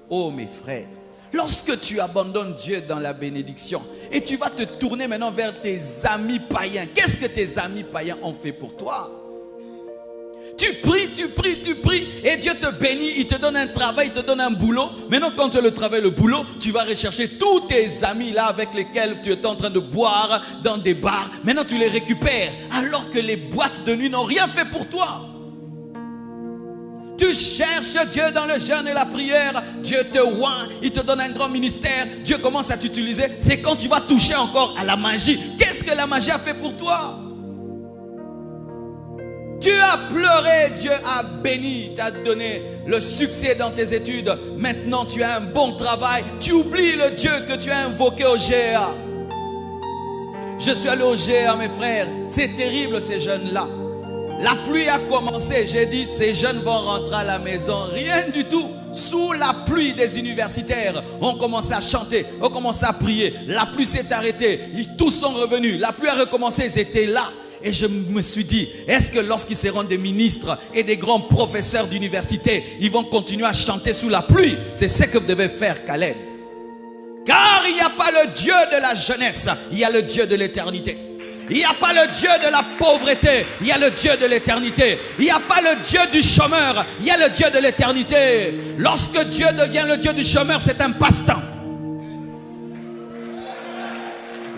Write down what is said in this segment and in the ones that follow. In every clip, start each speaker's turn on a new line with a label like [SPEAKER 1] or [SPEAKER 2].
[SPEAKER 1] Oh mes frères, lorsque tu abandonnes Dieu dans la bénédiction et tu vas te tourner maintenant vers tes amis païens, qu'est-ce que tes amis païens ont fait pour toi? Tu pries, tu pries, tu pries et Dieu te bénit, il te donne un travail, il te donne un boulot. Maintenant quand tu as le travail, le boulot, tu vas rechercher tous tes amis là avec lesquels tu étais en train de boire dans des bars. Maintenant tu les récupères alors que les boîtes de nuit n'ont rien fait pour toi. Tu cherches Dieu dans le jeûne et la prière. Dieu te oint, il te donne un grand ministère. Dieu commence à t'utiliser. C'est quand tu vas toucher encore à la magie. Qu'est-ce que la magie a fait pour toi? Tu as pleuré, Dieu a béni, t'a donné le succès dans tes études. Maintenant tu as un bon travail. Tu oublies le Dieu que tu as invoqué au GA. Je suis allé au GA, mes frères. C'est terrible ces jeunes-là. La pluie a commencé, j'ai dit ces jeunes vont rentrer à la maison, rien du tout. Sous la pluie des universitaires, on commençait à chanter, on commençait à prier. La pluie s'est arrêtée, tous sont revenus, la pluie a recommencé, ils étaient là. Et je me suis dit, est-ce que lorsqu'ils seront des ministres et des grands professeurs d'université, ils vont continuer à chanter sous la pluie? C'est ce que vous devez faire, Caleb. Car il n'y a pas le Dieu de la jeunesse, il y a le Dieu de l'éternité. Il n'y a pas le Dieu de la pauvreté, il y a le Dieu de l'éternité. Il n'y a pas le Dieu du chômeur, il y a le Dieu de l'éternité. Lorsque Dieu devient le Dieu du chômeur, c'est un passe-temps.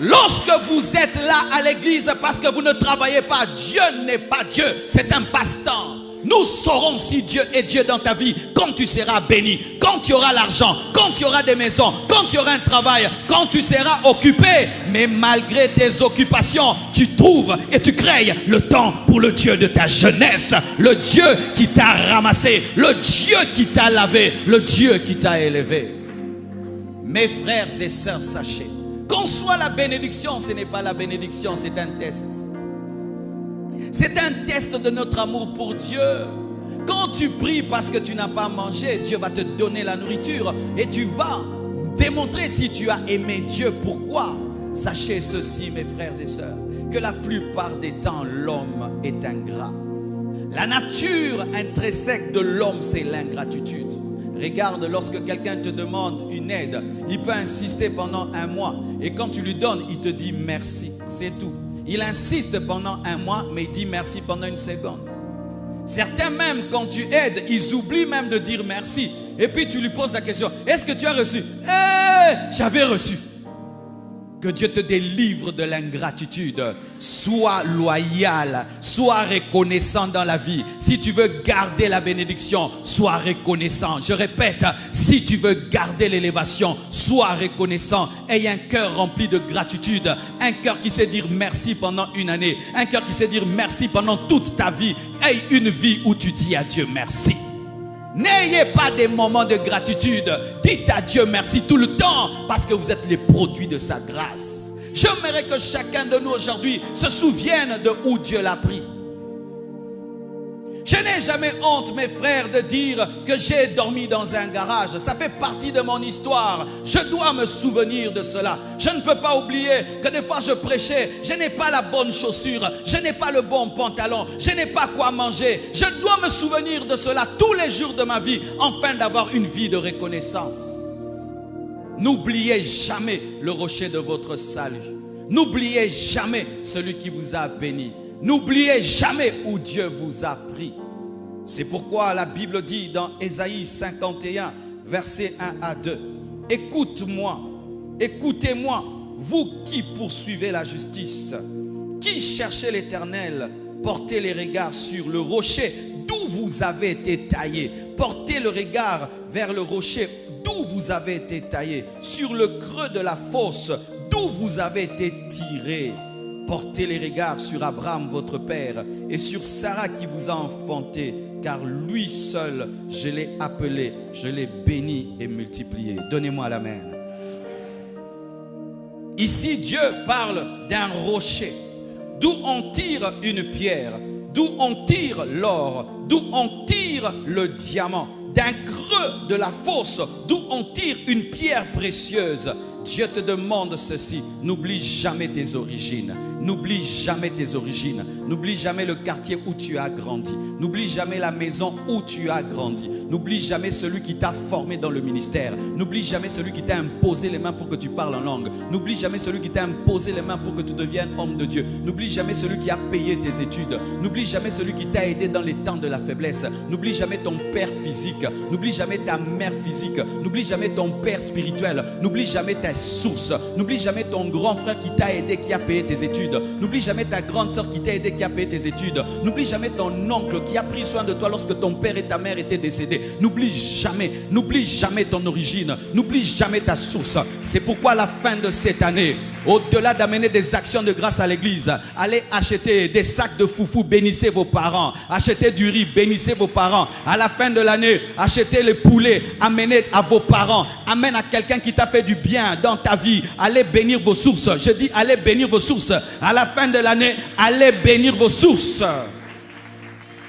[SPEAKER 1] Lorsque vous êtes là à l'église parce que vous ne travaillez pas, Dieu n'est pas Dieu, c'est un passe-temps. Nous saurons si Dieu est Dieu dans ta vie quand tu seras béni, quand tu auras l'argent, quand tu auras des maisons, quand tu auras un travail, quand tu seras occupé. Mais malgré tes occupations, tu trouves et tu crées le temps pour le Dieu de ta jeunesse, le Dieu qui t'a ramassé, le Dieu qui t'a lavé, le Dieu qui t'a élevé. Mes frères et sœurs, sachez, qu'on soit la bénédiction, ce n'est pas la bénédiction, c'est un test. C'est un test de notre amour pour Dieu. Quand tu pries parce que tu n'as pas mangé, Dieu va te donner la nourriture et tu vas démontrer si tu as aimé Dieu. Pourquoi? Sachez ceci, mes frères et sœurs, que la plupart des temps, l'homme est ingrat. La nature intrinsèque de l'homme, c'est l'ingratitude. Regarde, lorsque quelqu'un te demande une aide, il peut insister pendant un mois et quand tu lui donnes, il te dit merci, c'est tout. Il insiste pendant un mois, mais il dit merci pendant une seconde. Certains même, quand tu aides, ils oublient même de dire merci. Et puis tu lui poses la question, est-ce que tu as reçu? J'avais reçu. Que Dieu te délivre de l'ingratitude. Sois loyal, sois reconnaissant dans la vie. Si tu veux garder la bénédiction, sois reconnaissant. Je répète, si tu veux garder l'élévation, sois reconnaissant. Aie un cœur rempli de gratitude, un cœur qui sait dire merci pendant une année, un cœur qui sait dire merci pendant toute ta vie. Aie une vie où tu dis à Dieu merci. N'ayez pas des moments de gratitude. Dites à Dieu merci tout le temps parce que vous êtes les produits de sa grâce. J'aimerais que chacun de nous aujourd'hui se souvienne de où Dieu l'a pris. Je n'ai jamais honte, mes frères, de dire que j'ai dormi dans un garage. Ça fait partie de mon histoire. Je dois me souvenir de cela. Je ne peux pas oublier que des fois je prêchais. Je n'ai pas la bonne chaussure. Je n'ai pas le bon pantalon. Je n'ai pas quoi manger. Je dois me souvenir de cela tous les jours de ma vie afin d'avoir une vie de reconnaissance. N'oubliez jamais le rocher de votre salut. N'oubliez jamais celui qui vous a béni. N'oubliez jamais où Dieu vous a pris. C'est pourquoi la Bible dit dans Ésaïe 51, versets 1 à 2. Écoute-moi, écoutez-moi, vous qui poursuivez la justice, qui cherchez l'Éternel, portez les regards sur le rocher d'où vous avez été taillé. Portez le regard vers le rocher d'où vous avez été taillé, sur le creux de la fosse d'où vous avez été tiré. Portez les regards sur Abraham, votre père, et sur Sarah qui vous a enfanté, car lui seul, je l'ai appelé, je l'ai béni et multiplié. Donnez-moi l'amen. Ici, Dieu parle d'un rocher, d'où on tire une pierre, d'où on tire l'or, d'où on tire le diamant, d'un creux de la fosse, d'où on tire une pierre précieuse. Dieu te demande ceci, n'oublie jamais tes origines. N'oublie jamais tes origines. N'oublie jamais le quartier où tu as grandi. N'oublie jamais la maison où tu as grandi. N'oublie jamais celui qui t'a formé dans le ministère. N'oublie jamais celui qui t'a imposé les mains pour que tu parles en langue. N'oublie jamais celui qui t'a imposé les mains pour que tu deviennes homme de Dieu. N'oublie jamais celui qui a payé tes études. N'oublie jamais celui qui t'a aidé dans les temps de la faiblesse. N'oublie jamais ton père physique. N'oublie jamais ta mère physique. N'oublie jamais ton père spirituel. N'oublie jamais ta source. N'oublie jamais ton grand frère qui t'a aidé, qui a payé tes études. N'oublie jamais ta grande soeur qui t'a aidé, qui a payé tes études. N'oublie jamais ton oncle qui a pris soin de toi lorsque ton père et ta mère étaient décédés. N'oublie jamais ton origine. N'oublie jamais ta source. C'est pourquoi à la fin de cette année, au-delà d'amener des actions de grâce à l'église, allez acheter des sacs de foufou, bénissez vos parents. Achetez du riz, bénissez vos parents. À la fin de l'année, achetez les poulets, amenez à vos parents. Amène à quelqu'un qui t'a fait du bien dans ta vie. Allez bénir vos sources. Je dis allez bénir vos sources. À la fin de l'année, allez bénir vos sources.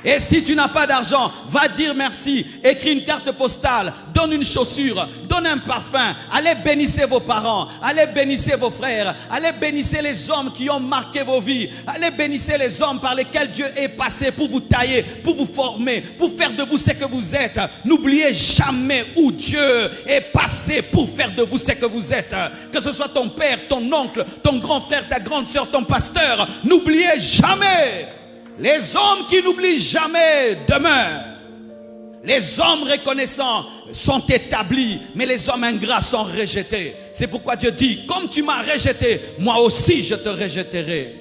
[SPEAKER 1] Et si tu n'as pas d'argent, va dire merci. Écris une carte postale, donne une chaussure, donne un parfum. Allez bénissez vos parents, allez bénissez vos frères, allez bénissez les hommes qui ont marqué vos vies. Allez bénissez les hommes par lesquels Dieu est passé pour vous tailler, pour vous former, pour faire de vous ce que vous êtes. N'oubliez jamais où Dieu est passé pour faire de vous ce que vous êtes. Que ce soit ton père, ton oncle, ton grand frère, ta grande soeur, ton pasteur. N'oubliez jamais. Les hommes qui n'oublient jamais demeurent. Les hommes reconnaissants sont établis, mais les hommes ingrats sont rejetés. C'est pourquoi Dieu dit, comme tu m'as rejeté, moi aussi je te rejetterai.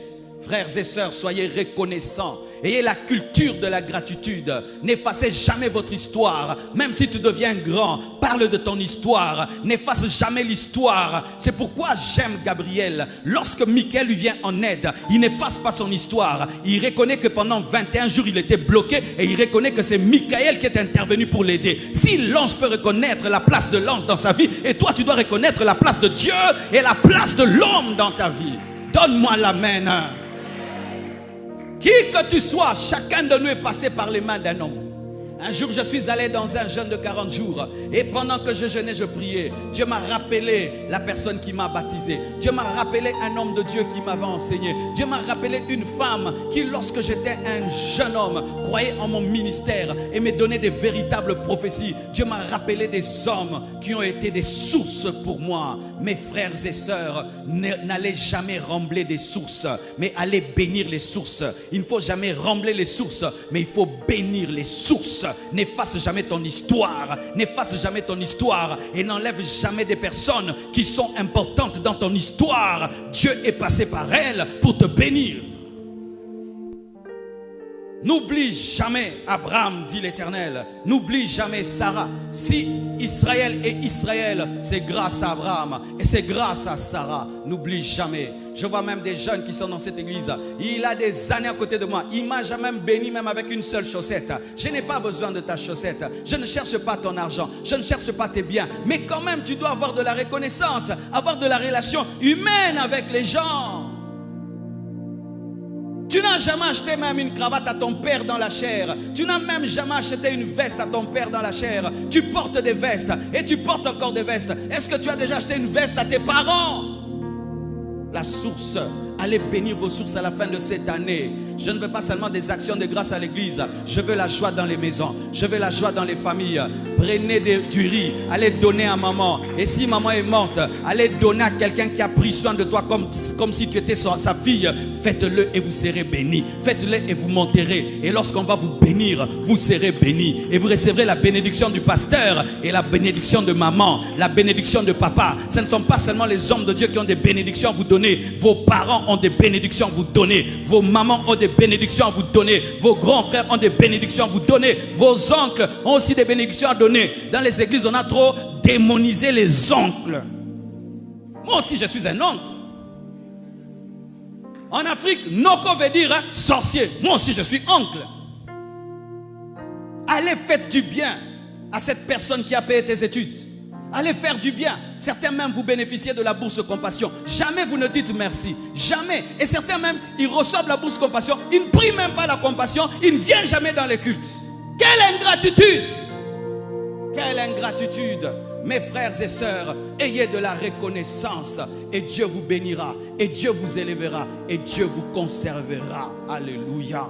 [SPEAKER 1] Frères et sœurs, soyez reconnaissants. Ayez la culture de la gratitude. N'effacez jamais votre histoire. Même si tu deviens grand, parle de ton histoire. N'efface jamais l'histoire. C'est pourquoi j'aime Gabriel. Lorsque Michael lui vient en aide, il n'efface pas son histoire. Il reconnaît que pendant 21 jours, il était bloqué et il reconnaît que c'est Michael qui est intervenu pour l'aider. Si l'ange peut reconnaître la place de l'ange dans sa vie, et toi tu dois reconnaître la place de Dieu et la place de l'homme dans ta vie. Donne-moi l'amen. Qui que tu sois, chacun de nous est passé par les mains d'un homme. Un jour, je suis allé dans un jeûne de 40 jours. Et pendant que je jeûnais, je priais. Dieu m'a rappelé la personne qui m'a baptisé. Dieu m'a rappelé un homme de Dieu qui m'avait enseigné. Dieu m'a rappelé une femme qui, lorsque j'étais un jeune homme, croyait en mon ministère et me donnait des véritables prophéties. Dieu m'a rappelé des hommes qui ont été des sources pour moi. Mes frères et sœurs, n'allez jamais rembler des sources, mais allez bénir les sources. Il ne faut jamais rembler les sources, mais il faut bénir les sources. N'efface jamais ton histoire. N'efface jamais ton histoire. Et n'enlève jamais des personnes qui sont importantes dans ton histoire. Dieu est passé par elles pour te bénir. N'oublie jamais Abraham, dit l'Éternel. N'oublie jamais Sarah. Si Israël est Israël, c'est grâce à Abraham et c'est grâce à Sarah. N'oublie jamais. Je vois même des jeunes qui sont dans cette église. Il a des années à côté de moi. Il m'a jamais béni même avec une seule chaussette. Je n'ai pas besoin de ta chaussette. Je ne cherche pas ton argent. Je ne cherche pas tes biens. Mais quand même, tu dois avoir de la reconnaissance, avoir de la relation humaine avec les gens. Tu n'as jamais acheté même une cravate à ton père dans la chair. Tu n'as même jamais acheté une veste à ton père dans la chair. Tu portes des vestes et tu portes encore des vestes. Est-ce que tu as déjà acheté une veste à tes parents? La source, allez bénir vos sources à la fin de cette année. Je ne veux pas seulement des actions de grâce à l'église. Je veux la joie dans les maisons. Je veux la joie dans les familles. Prenez du riz, allez donner à maman. Et si maman est morte, allez donner à quelqu'un qui a pris soin de toi comme si tu étais sa fille. Faites-le et vous serez bénis. Faites-le et vous monterez. Et lorsqu'on va vous bénir, vous serez bénis. Et vous recevrez la bénédiction du pasteur et la bénédiction de maman, la bénédiction de papa. Ce ne sont pas seulement les hommes de Dieu qui ont des bénédictions à vous donner. Vos parents ont des bénédictions à vous donner. Vos mamans ont des bénédictions à vous donner. Vos grands frères ont des bénédictions à vous donner. Vos oncles ont aussi des bénédictions à donner. Dans les églises, on a trop démonisé les oncles. Moi aussi, je suis un oncle. En Afrique, Noko veut dire sorcier. Moi aussi, je suis oncle. Allez, faites du bien à cette personne qui a payé tes études. Allez faire du bien. Certains même vous bénéficiez de la bourse compassion. Jamais vous ne dites merci. Jamais. Et certains même, ils reçoivent la bourse compassion. Ils ne prient même pas la compassion. Ils ne viennent jamais dans les cultes. Quelle ingratitude! Quelle ingratitude! Mes frères et sœurs, ayez de la reconnaissance et Dieu vous bénira et Dieu vous élèvera et Dieu vous conservera. Alléluia.